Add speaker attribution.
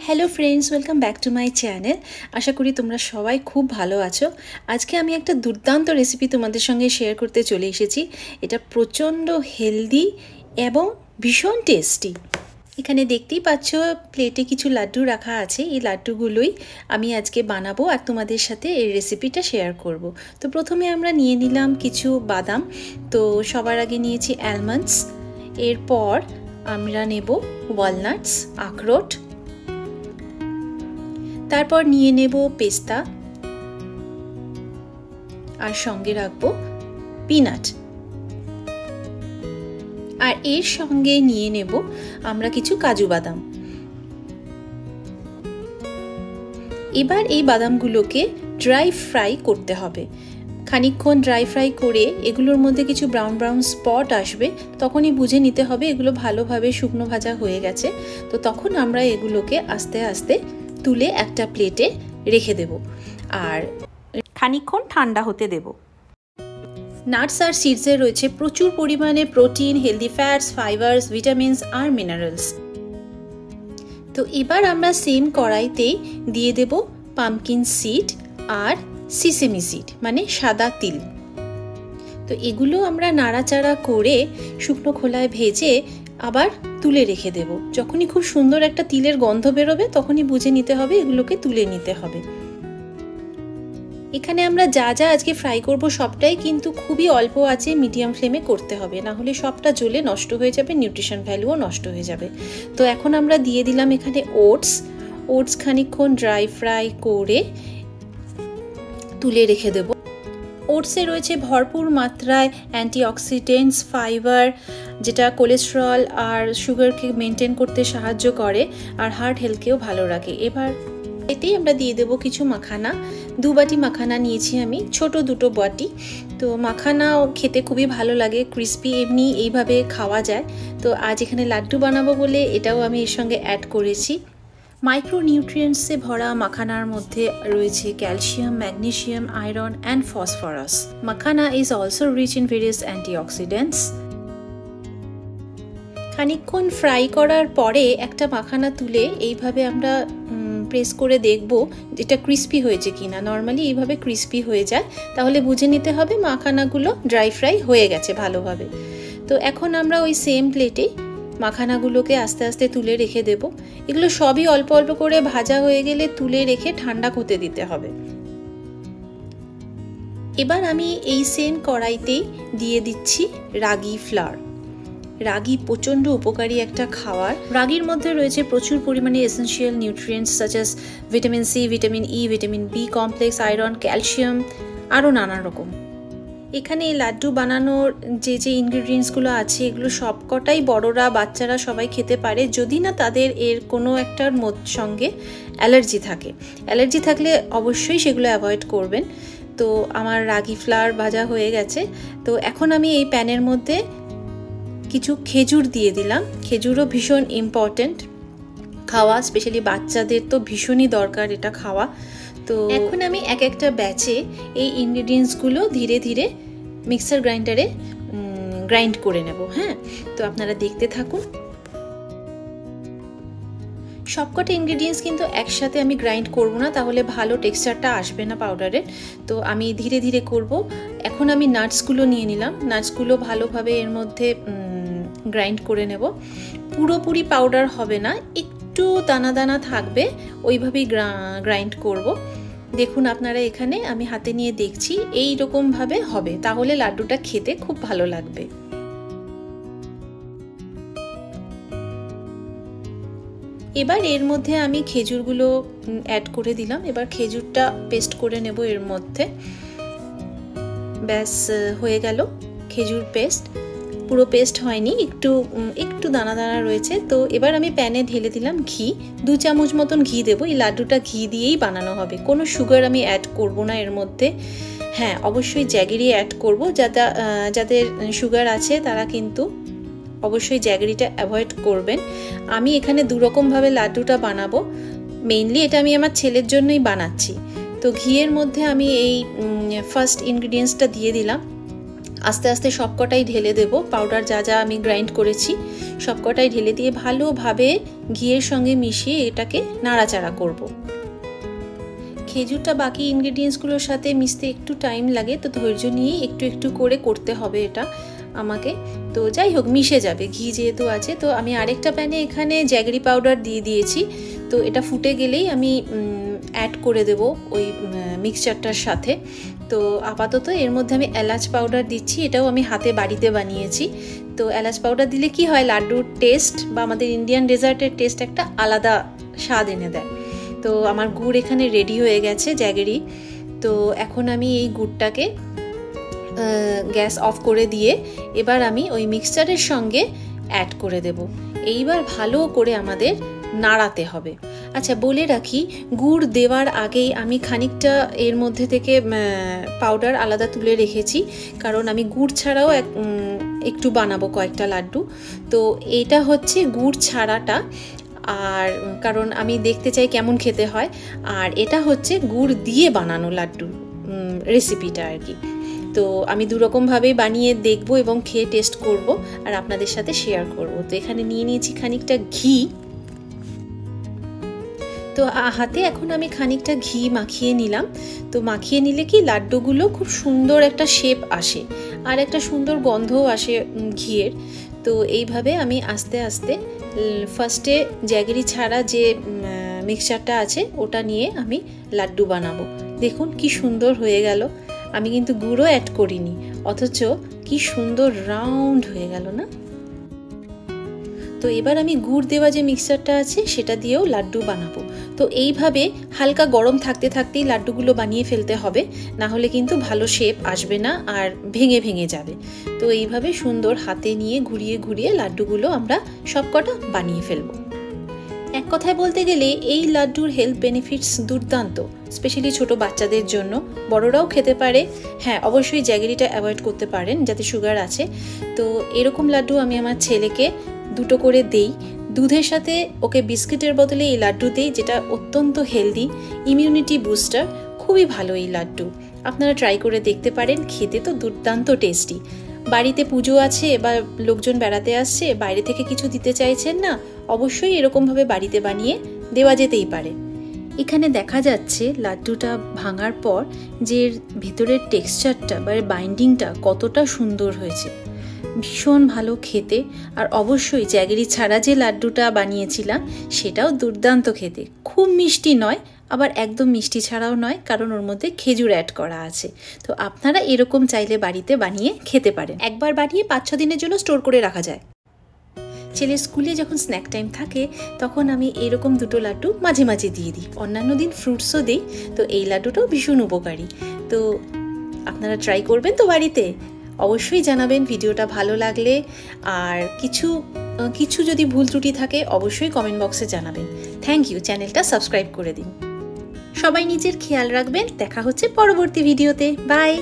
Speaker 1: Hello friends, welcome back to my channel. आशा करी तुम्हारा सबाई खूब भालो आछो। आज के आमी एकटा दुर्दान्त रेसिपि तुम्हादेर संगे शेयर करते चले एसेछि। एटा प्रचंड हेल्दी एवं भीषण टेस्टी। एखाने देखतेई पाच्छो प्लेटे किछु लाड्डू रखा आछे। এই লাড্ডুগুলোই আমি আজকে বানাবো আর তোমাদের সাথে এই রেসিপিটা শেয়ার করব। তো প্রথমে আমরা নিয়ে নিলাম কিছু বাদাম। তো সবার আগে নিয়েছি অ্যালমন্ডস, এরপর আমরা নেব ওয়ালনাটস আখরোট, তারপর নিয়ে নেব পেস্তা আর সঙ্গে রাখবো পিনাট, আর এর সঙ্গে নিয়ে নেব আমরা কিছু কাজু বাদাম। এবার এই বাদামগুলোকে ড্রাই ফ্রাই করতে হবে। খানিকক্ষণ ড্রাই ফ্রাই করে এগুলোর মধ্যে কিছু ব্রাউন ব্রাউন স্পট আসবে, তখনই বুঝে নিতে হবে এগুলো ভালোভাবে শুকনো ভাজা হয়ে গেছে। তো তখন আমরা এগুলোকে আস্তে আস্তে তুলে একটা প্লেটে রেখে দেব আর খানিকক্ষণ ঠান্ডা হতে দেব। নাটস আর সিডসে রয়েছে প্রচুর পরিমাণে protein, healthy fats, fibers, vitamins আর মিনারেলস। তো এবার আমরা সেম কড়াইতেই দিয়ে দেব পামকিন সিড আর সিসেমি সিড মানে সাদা তিল। তো এগুলো আমরা নাড়াচাড়া করে শুকনো খোলায় ভেজে আবার তুলে রেখে দেব। যখনই খুব সুন্দর একটা তিলের গন্ধ বেরোবে তখনই বুঝে নিতে হবে এগুলোকে তুলে নিতে হবে। এখানে আমরা যা যা আজকে ফ্রাই করব সবটাই কিন্তু খুবই অল্প আছে মিডিয়াম ফ্লেমে করতে হবে, না হলে সবটা জ্বলে নষ্ট হয়ে যাবে, নিউট্রিশন ভ্যালুও নষ্ট হয়ে যাবে। তো এখন আমরা দিয়ে দিলাম এখানে ওটস খানিকক্ষণ ড্রাই ফ্রাই করে তুলে রেখে দেব। ওটসে রয়েছে ভরপুর মাত্রায় অ্যান্টিঅক্সিডেন্টস, ফাইবার, যেটা কোলেস্টেরল আর সুগারকে মেনটেন করতে সাহায্য করে আর হার্ট হেলথকেও ভালো রাখে। এবার এতেই আমরা দিয়ে দেবো কিছু মাখানা। 2 বাটি মাখানা নিয়েছি আমি, ছোট 2 বাটি। তো মাখানাও খেতে খুবই ভালো লাগে, ক্রিস্পি, এমনি এইভাবে খাওয়া যায়। তো আজ এখানে লাড্ডু বানাবো বলে এটাও আমি এর সঙ্গে অ্যাড করেছি। মাইক্রোনিউট্রিয়েন্টসে ভরা মাখানার মধ্যে রয়েছে calcium, magnesium, iron and phosphorus. Makhana is also rich in various antioxidants. খানিকক্ষণ ফ্রাই করার পরে একটা মাখানা তুলে এইভাবে আমরা প্রেস করে দেখব এটা ক্রিস্পি হয়েছে কিনা। নর্মালি এইভাবে ক্রিস্পি হয়ে যায়, তাহলে বুঝে নিতে হবে মাখানাগুলো ড্রাই ফ্রাই হয়ে গেছে ভালোভাবে। তো এখন আমরা ওই সেম প্লেটে মাখানাগুলোকে আস্তে আস্তে তুলে রেখে দেব। এগুলো সবই অল্প অল্প করে ভাজা হয়ে গেলে তুলে রেখে ঠান্ডা হতে দিতে হবে। এবার আমি এই সেম কড়াইতেই দিয়ে দিচ্ছি রাগি ফ্লাওয়ার। রাগি প্রচণ্ড উপকারী একটা খাবার। রাগির মধ্যে রয়েছে প্রচুর পরিমাণে essential nutrients such as vitamin C, vitamin E, vitamin B complex, iron, calcium আরও নানা রকম। এখানে এই লাড্ডু বানানোর যে ইনগ্রিডিয়েন্টসগুলো আছে এগুলো সবকটাই বড়রা বাচ্চারা সবাই খেতে পারে, যদি না তাদের এর কোনো একটার সঙ্গে অ্যালার্জি থাকে। অ্যালার্জি থাকলে অবশ্যই সেগুলো অ্যাভয়েড করবেন। তো আমার রাগি ফ্লাওয়ার ভাজা হয়ে গেছে। তো এখন আমি এই প্যানের মধ্যে কিছু খেজুর দিয়ে দিলাম। খেজুরও ভীষণ ইম্পর্ট্যান্ট খাওয়া, স্পেশালি বাচ্চাদের তো ভীষণই দরকার এটা খাওয়া। তো এখন আমি এক একটা ব্যাচে এই ইনগ্রিডিয়েন্টসগুলো ধীরে ধীরে মিক্সার গ্রাইন্ডারে গ্রাইন্ড করে নেব। হ্যাঁ, তো আপনারা দেখতে থাকুন। সবকটা ইনগ্রিডিয়েন্টস কিন্তু একসাথে আমি গ্রাইন্ড করব না, তাহলে ভালো টেক্সচারটা আসবে না পাউডারের। তো আমি ধীরে ধীরে করব। এখন আমি নাটসগুলো নিয়ে নিলাম, নাটসগুলো ভালোভাবে এর মধ্যে গ্রাইন্ড করে নেব। পুরোপুরি পাউডার হবে না, একটু দানা দানা থাকবে, ওইভাবেই গ্রাইন্ড করব। দেখুন আপনারা এখানে আমি হাতে নিয়ে দেখছি এই রকমভাবে হবে, তাহলে লাড্ডুটা খেতে খুব ভালো লাগবে। এবার এর মধ্যে আমি খেজুরগুলো অ্যাড করে দিলাম। এবার খেজুরটা পেস্ট করে নেব এর মধ্যে। ব্যাস হয়ে গেল খেজুর পেস্ট। পুরো পেস্ট হয়নি, একটু দানা দানা রয়েছে। তো এবার আমি প্যানে ঢেলে দিলাম ঘি। 2 চামচ মতন ঘি দেবো। এই লাড্ডুটা ঘি দিয়েই বানানো হবে, কোনো সুগার আমি অ্যাড করব না এর মধ্যে। হ্যাঁ, অবশ্যই জ্যাগেরি অ্যাড করব। যাদের সুগার আছে তারা কিন্তু অবশ্যই জ্যাগেরিটা অ্যাভয়েড করবেন। আমি এখানে 2 রকমভাবে লাড্ডুটা বানাবো। মেইনলি এটা আমি আমার ছেলের জন্যই বানাচ্ছি। তো ঘিয়ের মধ্যে আমি এই ফার্স্ট ইনগ্রিডিয়েন্টসটা দিয়ে দিলাম। আস্তে আস্তে সবকটাই ঢেলে দেব, পাউডার যা যা আমি গ্রাইন্ড করেছি সবকটাই ঢেলে দিয়ে ভালোভাবে ঘিয়ের সঙ্গে মিশিয়ে এটাকে নাড়াচাড়া করব। খেজুরটা বাকি ইনগ্রেডিয়েন্টসগুলোর সাথে মিশতে একটু টাইম লাগে, তো ধৈর্য নিয়ে একটু একটু করে করতে হবে এটা আমাকে। তো যাই হোক, মিশে যাবে, ঘি যেহেতু আছে। তো আমি আরেকটা প্যানে এখানে জ্যাগরি পাউডার দিয়ে দিয়েছি। তো এটা ফুটে গেলেই আমি অ্যাড করে দেব ওই মিক্সচারটার সাথে। তো আপাতত এর মধ্যে আমি এলাচ পাউডার দিচ্ছি, এটাও আমি হাতে বাড়িতে বানিয়েছি। তো এলাচ পাউডার দিলে কি হয়, লাড্ডুর টেস্ট বা আমাদের ইন্ডিয়ান ডেজার্টের টেস্ট একটা আলাদা স্বাদ এনে দেয়। তো আমার গুড় এখানে রেডি হয়ে গেছে জ্যাগরি। তো এখন আমি এই গুড়টাকে গ্যাস অফ করে দিয়ে এবার আমি ওই মিক্সচারের সঙ্গে অ্যাড করে দেব। এইবার ভালো করে আমাদের নাড়াতে হবে। আচ্ছা, বলে রাখি, গুড় দেওয়ার আগেই আমি খানিকটা এর মধ্যে থেকে পাউডার আলাদা তুলে রেখেছি, কারণ আমি গুড় ছাড়াও একটু বানাবো কয়েকটা লাড্ডু। তো এটা হচ্ছে গুড় ছাড়াটা, আর কারণ আমি দেখতে চাই কেমন খেতে হয়। আর এটা হচ্ছে গুড় দিয়ে বানানো লাড্ডু রেসিপিটা আর কি। তো আমি দুরকমভাবেই বানিয়ে দেখব এবং খেয়ে টেস্ট করব আর আপনাদের সাথে শেয়ার করব। তো এখানে নিয়ে নিয়েছি খানিকটা ঘি। তো হাতে এখন আমি খানিকটা ঘি মাখিয়ে নিলাম। তো মাখিয়ে নিলে কি লাড্ডুগুলো খুব সুন্দর একটা শেপ আসে আর একটা সুন্দর গন্ধও আসে ঘিয়ের। তো এইভাবে আমি আস্তে আস্তে ফার্স্টে জ্যাগরি ছাড়া যে মিক্সচারটা আছে ওটা নিয়ে আমি লাড্ডু বানাবো। দেখুন কি সুন্দর হয়ে গেল। আমি কিন্তু গুঁড়ো অ্যাড করিনি, অথচ কি সুন্দর রাউন্ড হয়ে গেল না? তো এবার আমি গুড় দেওয়া যে মিক্সচারটা আছে সেটা দিয়েও লাড্ডু বানাবো। তো এইভাবে হালকা গরম থাকতে থাকতেই লাড্ডুগুলো বানিয়ে ফেলতে হবে, না হলে কিন্তু ভালো শেপ আসবে না আর ভেঙে ভেঙে যাবে। তো এইভাবে সুন্দর হাতে নিয়ে ঘুরিয়ে ঘুরিয়ে লাড্ডুগুলো আমরা সবকটা বানিয়ে ফেলবো। এক কথায় বলতে গেলে এই লাড্ডুর হেলথ বেনিফিটস দুর্দান্ত, স্পেশালি ছোট বাচ্চাদের জন্য। বড়রাও খেতে পারে, হ্যাঁ অবশ্যই জ্যাগরিটা অ্যাভয়েড করতে পারেন যাতে সুগার আছে। তো এরকম লাড্ডু আমি আমার ছেলেকে 2টো করে দেই। দুধের সাথে ওকে বিস্কিটের বদলে এই লাড্ডু দেই, যেটা অত্যন্ত হেলদি, ইমিউনিটি বুস্টার, খুবই ভালো এই লাড্ডু। আপনারা ট্রাই করে দেখতে পারেন, খেতে তো দুর্দান্ত টেস্টি। বাড়িতে পুজো আছে বা লোকজন বেড়াতে আসছে, বাইরে থেকে কিছু দিতে চাইছেন না, অবশ্যই এরকমভাবে বাড়িতে বানিয়ে দেওয়া যেতেই পারে। এখানে দেখা যাচ্ছে লাড্ডুটা ভাঙার পর যে ভেতরের টেক্সচারটা বা বাইন্ডিংটা কতটা সুন্দর হয়েছে, ভীষণ ভালো খেতে। আর অবশ্যই জ্যাগরি ছাড়া যে লাড্ডুটা বানিয়েছিলাম সেটাও দুর্দান্ত খেতে, খুব মিষ্টি নয় আবার একদম মিষ্টি ছাড়াও নয়, কারণ ওর মধ্যে খেজুর অ্যাড করা আছে। তো আপনারা এরকম চাইলে বাড়িতে বানিয়ে খেতে পারেন। একবার বানিয়ে 5-6 দিনের জন্য স্টোর করে রাখা যায়। ছেলের স্কুলে যখন স্ন্যাক টাইম থাকে তখন আমি এরকম 2টো লাড্ডু মাঝে মাঝে দিয়ে দিই, অন্যান্য দিন ফ্রুটসও দিই। তো এই লাড্ডুটাও ভীষণ উপকারী। তো আপনারা ট্রাই করবেন তো বাড়িতে, অবশ্যই জানাবেন ভিডিওটা ভালো লাগলে। আর কিছু যদি ভুল ত্রুটি থাকে অবশ্যই কমেন্ট বক্সে জানাবেন। থ্যাংক ইউ, চ্যানেলটা সাবস্ক্রাইব করে দিন। সবাই নিজের খেয়াল রাখবেন, দেখা হচ্ছে পরবর্তী ভিডিওতে। বাই।